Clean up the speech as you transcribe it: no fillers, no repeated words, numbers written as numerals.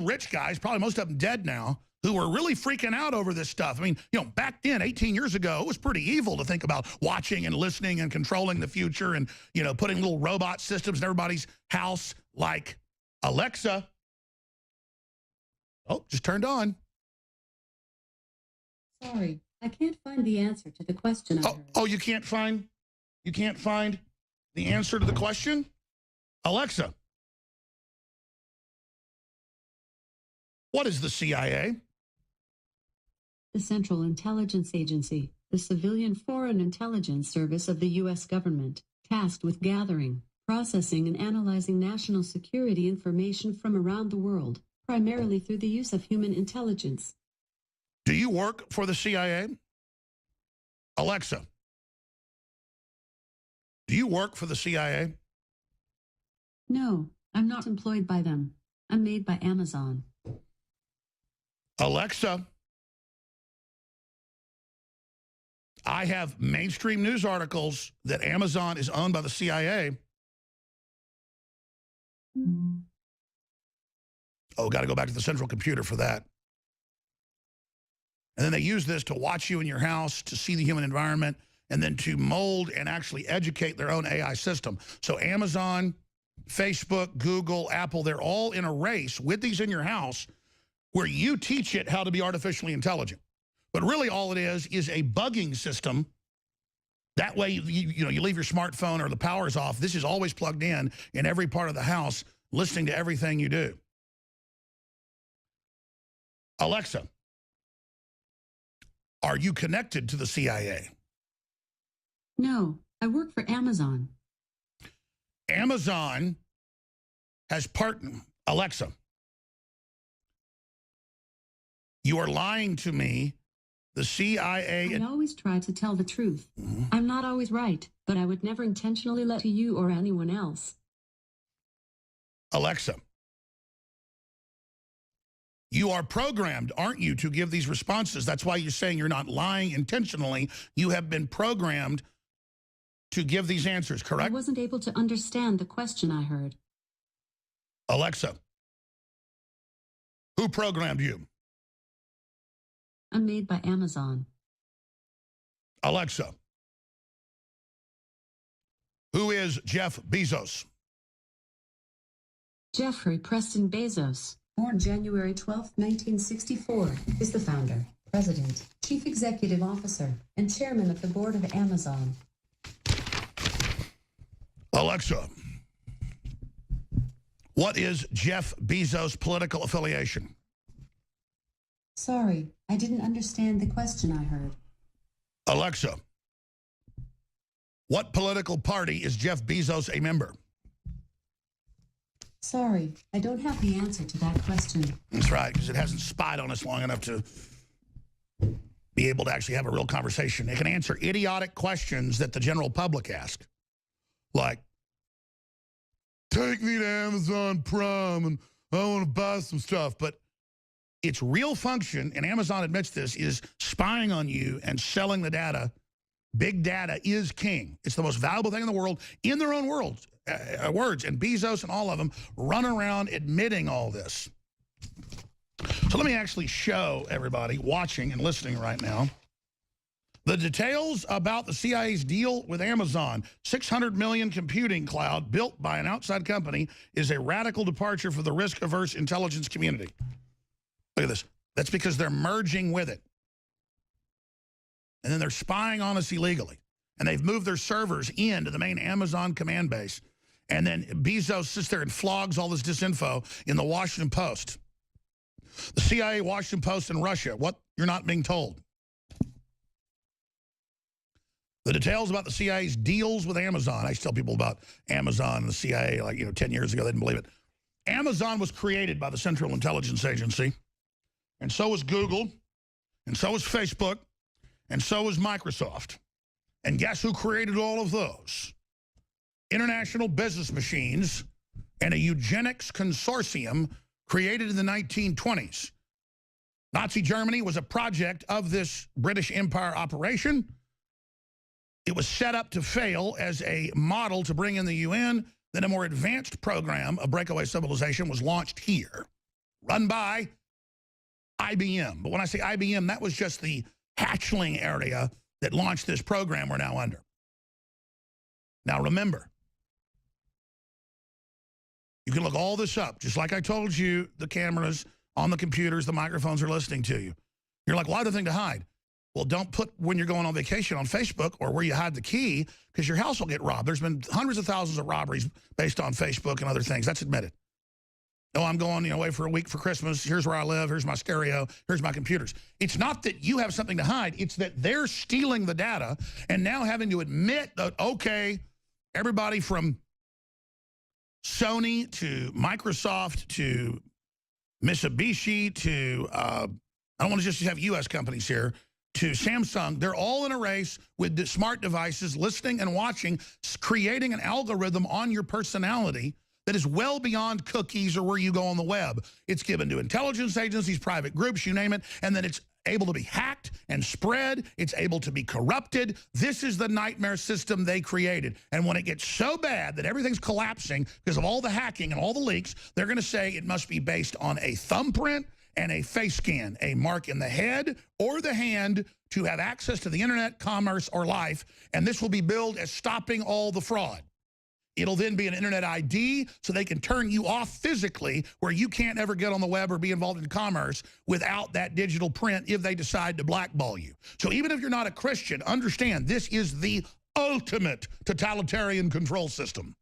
rich guys, probably most of them dead now, who were really freaking out over this stuff. I mean, you know, back then, 18 years ago, it was pretty evil to think about watching and listening and controlling the future and, you know, putting little robot systems in everybody's house like Alexa. Oh, just turned on. Sorry, I can't find the answer to the question I heard. Oh, you can't find the answer to the question? Alexa, what is the CIA? The Central Intelligence Agency, the civilian foreign intelligence service of the U.S. government, tasked with gathering, processing, and analyzing national security information from around the world, primarily through the use of human intelligence. Do you work for the CIA? Alexa, do you work for the CIA? No, I'm not employed by them. I'm made by Amazon. Alexa, I have mainstream news articles that Amazon is owned by the CIA. Oh, got to go back to the central computer for that. And then they use this to watch you in your house, to see the human environment, and then to mold and actually educate their own AI system. So Amazon, Facebook, Google, Apple, they're all in a race with these in your house where you teach it how to be artificially intelligent. But really all it is a bugging system. That way, you know, you leave your smartphone or the power's off. This is always plugged in every part of the house, listening to everything you do. Alexa, are you connected to the CIA? No, I work for Amazon. Amazon has partnered. Alexa, you are lying to me. The CIA... I always try to tell the truth. I'm not always right, but I would never intentionally lie to you or anyone else. Alexa, you are programmed, aren't you, to give these responses? That's why you're saying you're not lying intentionally. You have been programmed to give these answers, correct? I wasn't able to understand the question I heard. Alexa, who programmed you? I'm made by Amazon. Alexa, who is Jeff Bezos? Jeffrey Preston Bezos, born January 12, 1964, is the founder, president, chief executive officer, and chairman of the board of Amazon. Alexa, what is Jeff Bezos' political affiliation? Sorry, I didn't understand the question I heard. Alexa, what political party is Jeff Bezos a member? Sorry, I don't have the answer to that question. That's right, because it hasn't spied on us long enough to be able to actually have a real conversation. It can answer idiotic questions that the general public ask. Like, take me to Amazon Prime and I want to buy some stuff. But its real function, and Amazon admits this, is spying on you and selling the data. Big data is king. It's the most valuable thing in the world, in their own words. And Bezos and all of them run around admitting all this. So let me actually show everybody watching and listening right now the details about the CIA's deal with Amazon. 600 million computing cloud built by an outside company is a radical departure for the risk-averse intelligence community. Look at this. That's because they're merging with it. And then they're spying on us illegally. And they've moved their servers into the main Amazon command base. And then Bezos sits there and flogs all this disinfo in the Washington Post. The CIA, Washington Post, and Russia. What you're not being told. The details about the CIA's deals with Amazon. I used to tell people about Amazon and the CIA like, 10 years ago. They didn't believe it. Amazon was created by the Central Intelligence Agency. And so was Google. And so was Facebook. And so was Microsoft. And guess who created all of those? International business machines and a eugenics consortium created in the 1920s. Nazi Germany was a project of this British Empire operation. It was set up to fail as a model to bring in the UN. Then a more advanced program of breakaway civilization was launched here. run by IBM. But when I say IBM, that was just the hatchling area that launched this program we're now under. Now remember, you can look all this up. Just like I told you, the cameras on the computers, the microphones are listening to you. You're like, why the thing to hide? Well, don't put when you're going on vacation on Facebook or where you hide the key, because your house will get robbed. There's been hundreds of thousands of robberies based on Facebook and other things. That's admitted. Oh, I'm going away for a week for Christmas. Here's where I live. Here's my stereo. Here's my computers. It's not that you have something to hide. It's that they're stealing the data and now having to admit that, okay, everybody from Sony to Microsoft to Mitsubishi to, I don't want to just have U.S. companies here, to Samsung, they're all in a race with the smart devices, listening and watching, creating an algorithm on your personality that is well beyond cookies or where you go on the web. It's given to intelligence agencies, private groups, you name it, and then it's able to be hacked and spread. It's able to be corrupted. This is the nightmare system they created. And when it gets so bad that everything's collapsing because of all the hacking and all the leaks, they're going to say it must be based on a thumbprint and a face scan, a mark in the head or the hand to have access to the internet, commerce, or life. And this will be billed as stopping all the fraud. It'll then be an internet ID so they can turn you off physically where you can't ever get on the web or be involved in commerce without that digital print if they decide to blackball you. So even if you're not a Christian, understand this is the ultimate totalitarian control system.